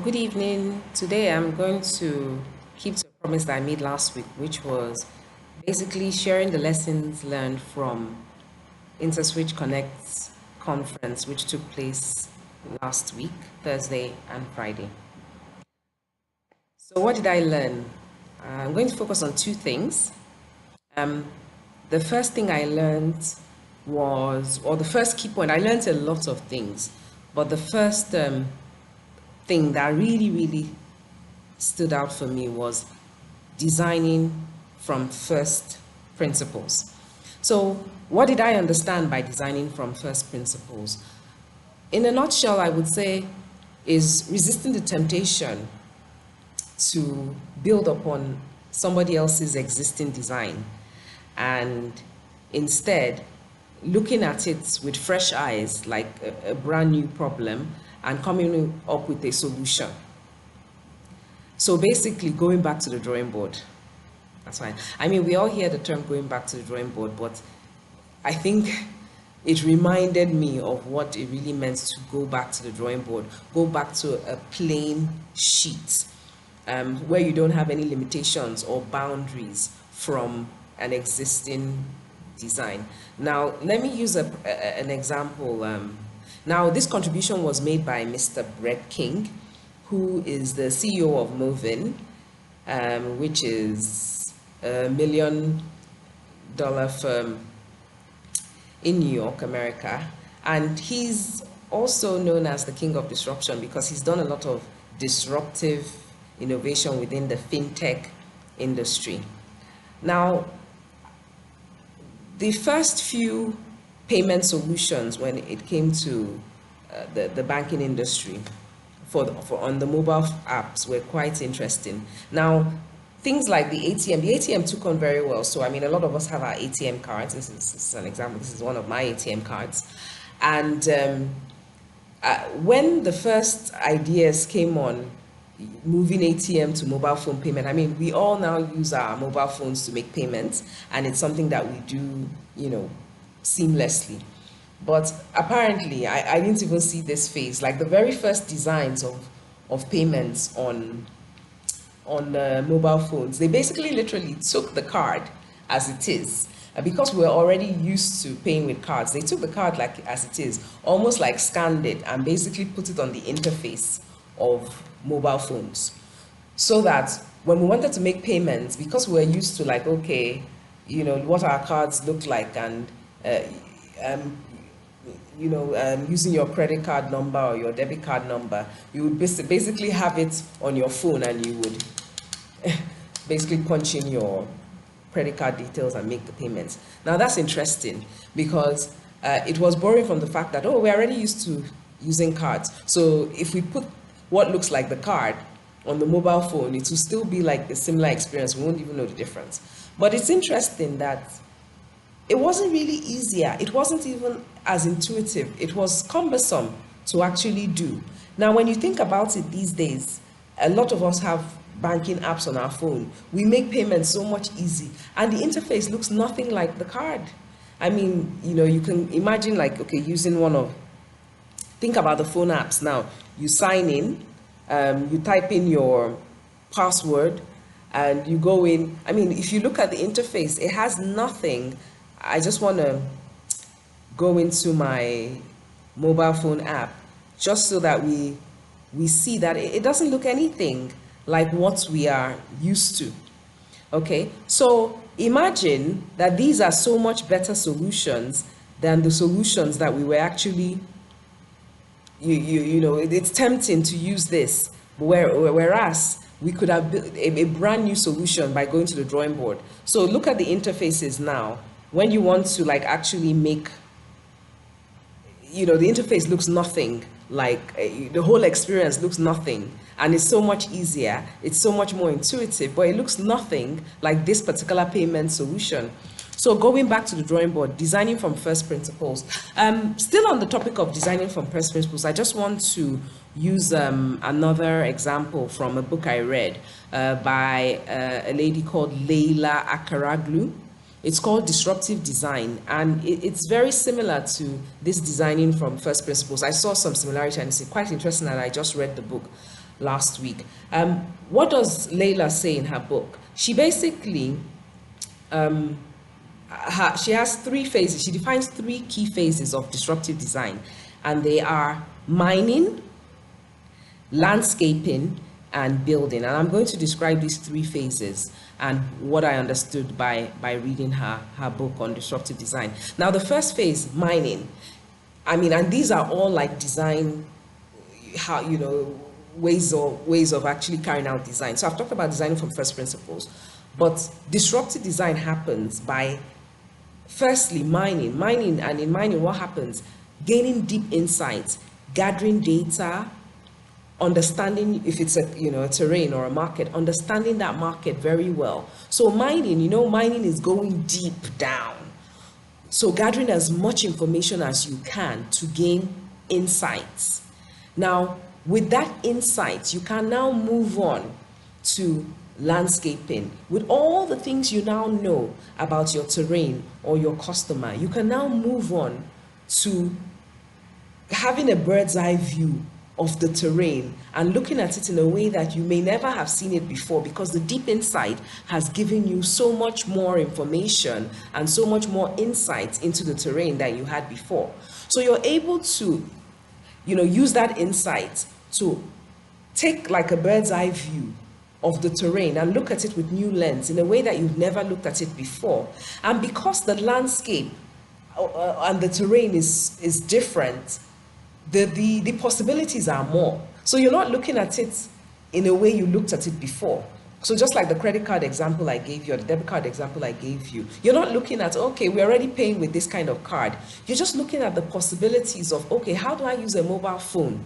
Good evening. Today I'm going to keep to a promise that I made last week, which was basically sharing the lessons learned from Interswitch Connect Conference, which took place last week, Thursday and Friday. So what did I learn? I'm going to focus on two things. The first thing I learned was, or the first key point, I learned a lot of things, but the first thing that really stood out for me was designing from first principles. So what did I understand by designing from first principles? In a nutshell, I would say is resisting the temptation to build upon somebody else's existing design and instead looking at it with fresh eyes, like a brand new problem, and coming up with a solution. So basically going back to the drawing board. That's fine. I mean, we all hear the term going back to the drawing board, but I think it reminded me of what it really meant to go back to the drawing board, go back to a plain sheet where you don't have any limitations or boundaries from an existing design. Now, let me use an example. Now, this contribution was made by Mr. Brett King, who is the CEO of Movin, which is a $1 million firm in New York, America. And he's also known as the King of Disruption because he's done a lot of disruptive innovation within the fintech industry. Now, the first few payment solutions when it came to the banking industry for on the mobile apps were quite interesting. Now, things like the ATM took on very well. So, I mean, a lot of us have our ATM cards. This is an example. This is one of my ATM cards. And when the first ideas came on moving ATM to mobile phone payment, I mean, we all now use our mobile phones to make payments, and it's something that we do, seamlessly. But apparently, I didn't even see this phase. Like the very first designs of payments on mobile phones, they basically literally took the card as it is. Because we're already used to paying with cards, they took the card like as it is, almost like scanned it and basically put it on the interface of mobile phones. So that when we wanted to make payments, because we're used to like, okay, what our cards look like and using your credit card number or your debit card number, you would basically have it on your phone and you would basically punch in your credit card details and make the payments. Now that's interesting because it was borrowing from the fact that, we're already used to using cards. So if we put what looks like the card on the mobile phone, it will still be like a similar experience. We won't even know the difference. But it's interesting that it wasn't really easier. It wasn't even as intuitive. It was cumbersome to actually do. Now, when you think about it these days, a lot of us have banking apps on our phone. We make payments so much easy, and the interface looks nothing like the card. I mean, you can imagine like, okay, using think about the phone apps now. You sign in, you type in your password, and you go in. I mean, if you look at the interface, it has nothing. I just want to go into my mobile phone app just so that we see that it doesn't look anything like what we are used to. Okay, so imagine that these are so much better solutions than the solutions that we were actually, it's tempting to use this, whereas we could have built a brand new solution by going to the drawing board. So look at the interfaces now. When you want to like actually make, the interface looks nothing like, the whole experience looks nothing, and it's so much easier, it's so much more intuitive, but it looks nothing like this particular payment solution. So going back to the drawing board, designing from first principles. Still on the topic of designing from first principles, I just want to use another example from a book I read by a lady called Leila Akaraglu. It's called Disruptive Design, and it's very similar to this designing from first principles. I saw some similarity, and it's quite interesting that I just read the book. last week. What does Layla say in her book? She basically she has three phases. She defines three key phases of disruptive design, and they are mining, landscaping, and building. And I'm going to describe these three phases and what I understood by reading her book on disruptive design. Now, the first phase, mining. I mean, and these are all like design, how, you know, ways of actually carrying out design. So I've talked about designing from first principles, but disruptive design happens by firstly mining, and in mining, what happens? Gaining deep insights, gathering data, understanding if it's a terrain or a market, understanding that market very well. So mining, mining is going deep down. So gathering as much information as you can to gain insights. Now, with that insight, you can now move on to landscaping. With all the things you now know about your terrain or your customer, you can now move on to having a bird's eye view of the terrain and looking at it in a way that you may never have seen it before, because the deep insight has given you so much more information and so much more insight into the terrain than you had before. So you're able to, use that insight to take like a bird's eye view of the terrain and look at it with new lens in a way that you've never looked at it before. And because the landscape and the terrain is different, the possibilities are more. So you're not looking at it in a way you looked at it before. So just like the credit card example I gave you, or the debit card example I gave you, you're not looking at, okay, we're already paying with this kind of card. You're just looking at the possibilities of, okay, how do I use a mobile phone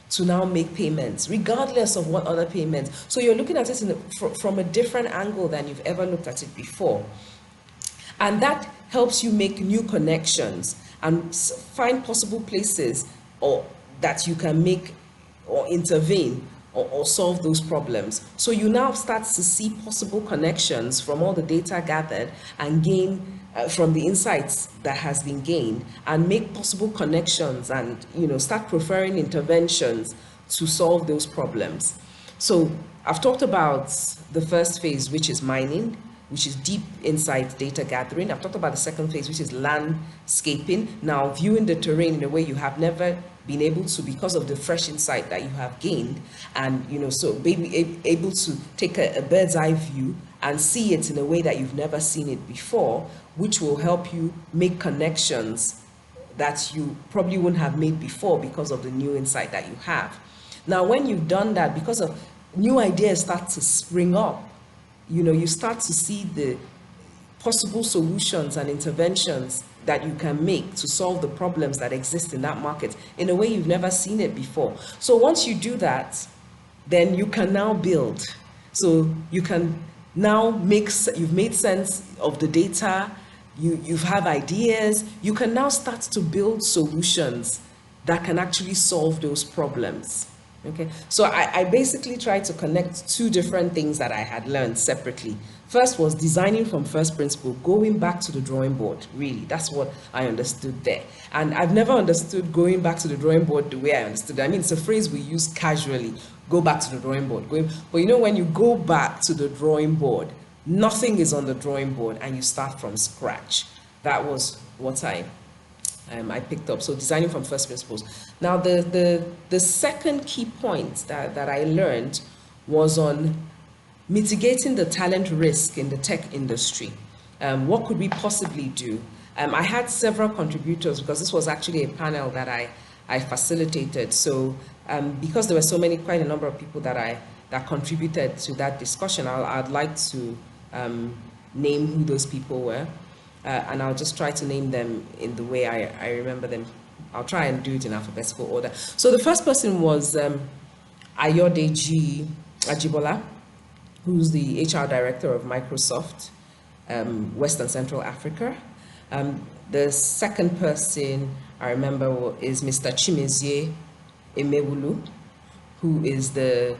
to now make payments, regardless of what other payments? So you're looking at it from a different angle than you've ever looked at it before. And that helps you make new connections and find possible places or that you can make or intervene or solve those problems. So you now start to see possible connections from all the data gathered and gain from the insights that has been gained, and make possible connections and start preferring interventions to solve those problems. So I've talked about the first phase, which is mining, which is deep insight data gathering. I've talked about the second phase, which is landscaping. Now, viewing the terrain in a way you have never been able to because of the fresh insight that you have gained. And, so being able to take a bird's eye view and see it in a way that you've never seen it before, which will help you make connections that you probably wouldn't have made before because of the new insight that you have. Now, when you've done that, because of new ideas start to spring up, you start to see the possible solutions and interventions that you can make to solve the problems that exist in that market in a way you've never seen it before. So once you do that, then you can now build. So you can now you've made sense of the data, you have ideas, you can now start to build solutions that can actually solve those problems. Okay, so I basically tried to connect two different things that I had learned separately. First was designing from first principle, going back to the drawing board. Really, that's what I understood there. And I've never understood going back to the drawing board the way I understood it. I mean, it's a phrase we use casually, go back to the drawing board. But when you go back to the drawing board, nothing is on the drawing board and you start from scratch. That was what I picked up. So designing from first principles. Now, the second key point that I learned was on mitigating the talent risk in the tech industry. What could we possibly do? I had several contributors because this was actually a panel that I facilitated. So because there were quite a number of people that contributed to that discussion, I'd like to name who those people were. And I'll just try to name them in the way I remember them. I'll try and do it in alphabetical order. So the first person was Ayodeji Ajibola, who's the HR director of Microsoft, West and Central Africa. The second person I remember is Mr. Chimezie Emewulu, who is the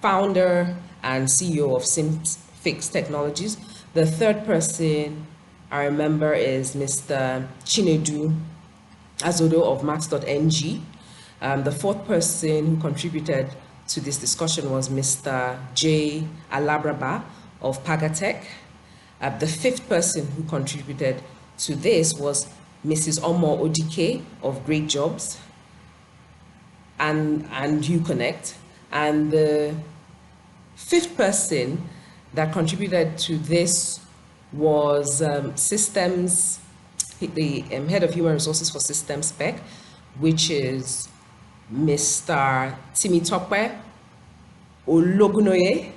founder and CEO of Simfix Technologies. The third person I remember is Mr. Chinedu Azodo of Max.ng. The fourth person who contributed to this discussion was Mr. J. Alabraba of Pagatech. The fifth person who contributed to this was Mrs. Omo Odike of Great Jobs and Uconnect. And the fifth person that contributed to this was the head of human resources for Systems Spec, which is Mr. Timitope Ologunoye,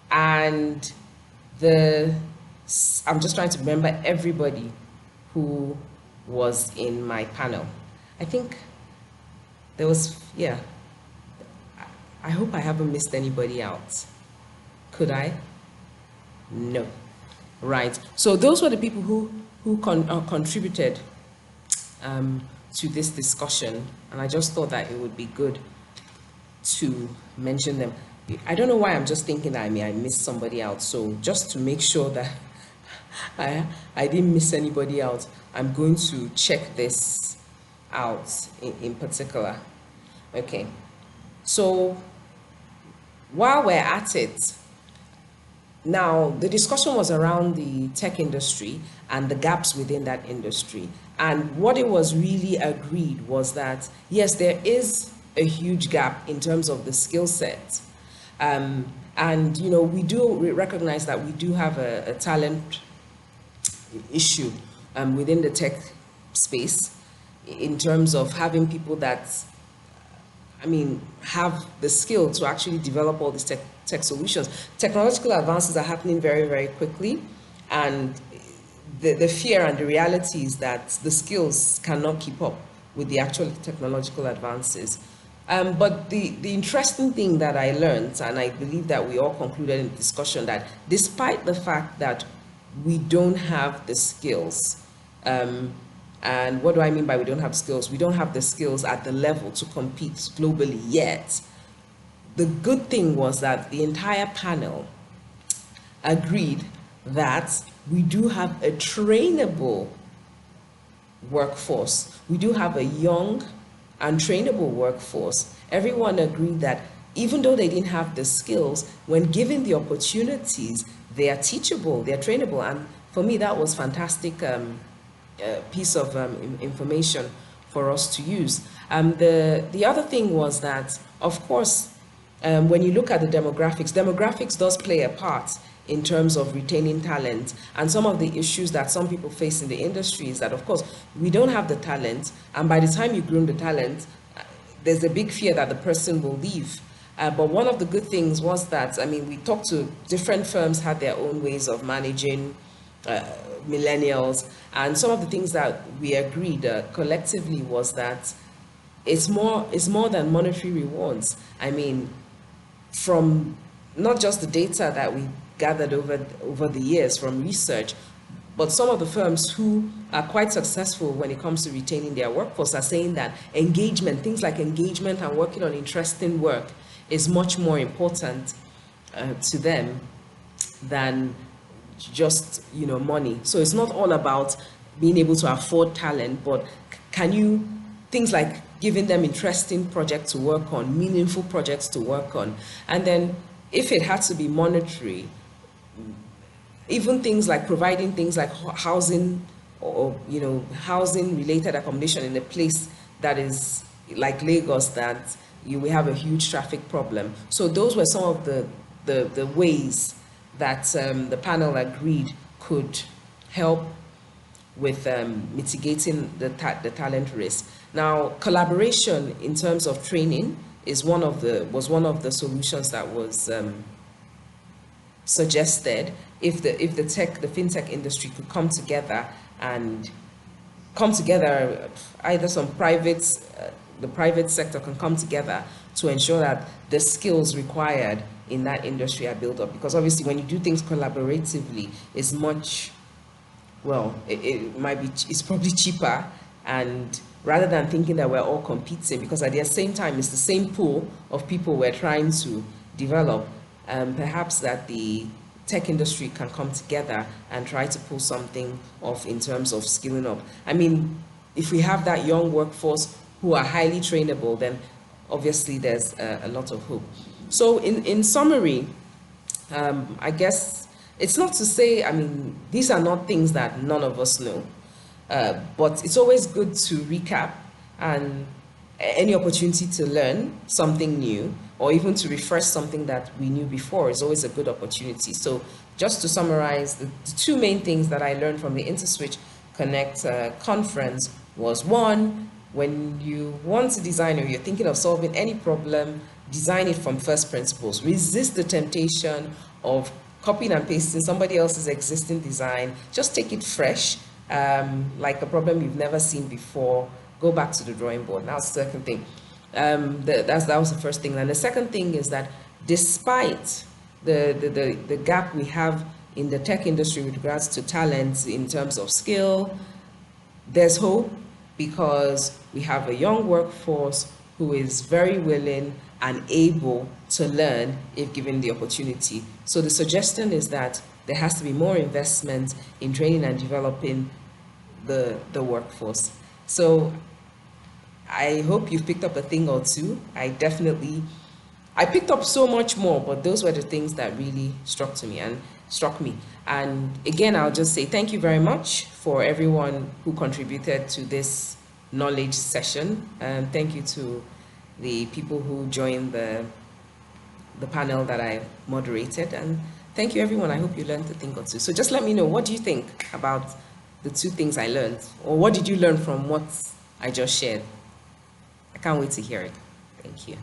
and I'm just trying to remember everybody who was in my panel. I think there was, yeah. I hope I haven't missed anybody out. Could I? No. Right. So those were the people who contributed to this discussion, and I just thought that it would be good to mention them. I don't know why I'm just thinking that I missed somebody out. So just to make sure that I didn't miss anybody out, I'm going to check this out in particular. Okay. So while we're at it, now the discussion was around the tech industry and the gaps within that industry. And what it was really agreed was that, yes, there is a huge gap in terms of the skill set. And, you know, we do recognize that we do have a talent issue within the tech space in terms of having people that, have the skill to actually develop all these tech solutions. Technological advances are happening very, very quickly, and the fear and the reality is that the skills cannot keep up with the actual technological advances. But the interesting thing that I learned, and I believe that we all concluded in the discussion, that despite the fact that we don't have the skills, and what do I mean by we don't have skills? We don't have the skills at the level to compete globally yet. The good thing was that the entire panel agreed that we do have a trainable workforce. We do have a young and trainable workforce. Everyone agreed that even though they didn't have the skills, when given the opportunities, they are teachable, they are trainable. And for me, that was fantastic piece of information for us to use. The other thing was that, of course, when you look at the demographics does play a part in terms of retaining talent. And some of the issues that some people face in the industry is that, of course, we don't have the talent, and by the time you groom the talent, there's a big fear that the person will leave. But one of the good things was that, we talked to different firms, had their own ways of managing millennials, and some of the things that we agreed collectively was that it's more than monetary rewards. From not just the data that we gathered over the years from research, but some of the firms who are quite successful when it comes to retaining their workforce are saying that engagement, things like engagement and working on interesting work, is much more important to them than just money. So it's not all about being able to afford talent, but things like giving them interesting projects to work on, meaningful projects to work on. And then if it had to be monetary, even things like providing things like housing, or housing related accommodation in a place that is like Lagos, that we have a huge traffic problem. So those were some of the ways that the panel agreed could help with mitigating the talent risk. Now, collaboration in terms of training was one of the solutions that was suggested. If the fintech industry could come together, either the private sector can come together to ensure that the skills required in that industry are built up. Because obviously when you do things collaboratively, it's much, it's probably cheaper, and rather than thinking that we're all competing, because at the same time it's the same pool of people we're trying to develop, perhaps that the tech industry can come together and try to pull something off in terms of skilling up. If we have that young workforce who are highly trainable, then obviously there's a lot of hope. So in summary, I guess it's not to say, I mean, these are not things that none of us know, but it's always good to recap, and any opportunity to learn something new or even to refresh something that we knew before is always a good opportunity. So just to summarize, the two main things that I learned from the Interswitch Connect conference was, one, when you want to design or you're thinking of solving any problem, design it from first principles. Resist the temptation of copying and pasting somebody else's existing design. Just take it fresh, like a problem you've never seen before. Go back to the drawing board. That's the second thing. That was the first thing. And the second thing is that despite the gap we have in the tech industry with regards to talent in terms of skill, there's hope, because we have a young workforce who is very willing and able to learn if given the opportunity. So the suggestion is that there has to be more investment in training and developing the workforce. So I hope you've picked up a thing or two. I picked up so much more, but those were the things that really struck me. And again, I'll just say thank you very much for everyone who contributed to this knowledge session. And thank you to the people who joined the panel that I moderated. And thank you, everyone. I hope you learned a thing or two. So just let me know, what do you think about the two things I learned? Or what did you learn from what I just shared? I can't wait to hear it. Thank you.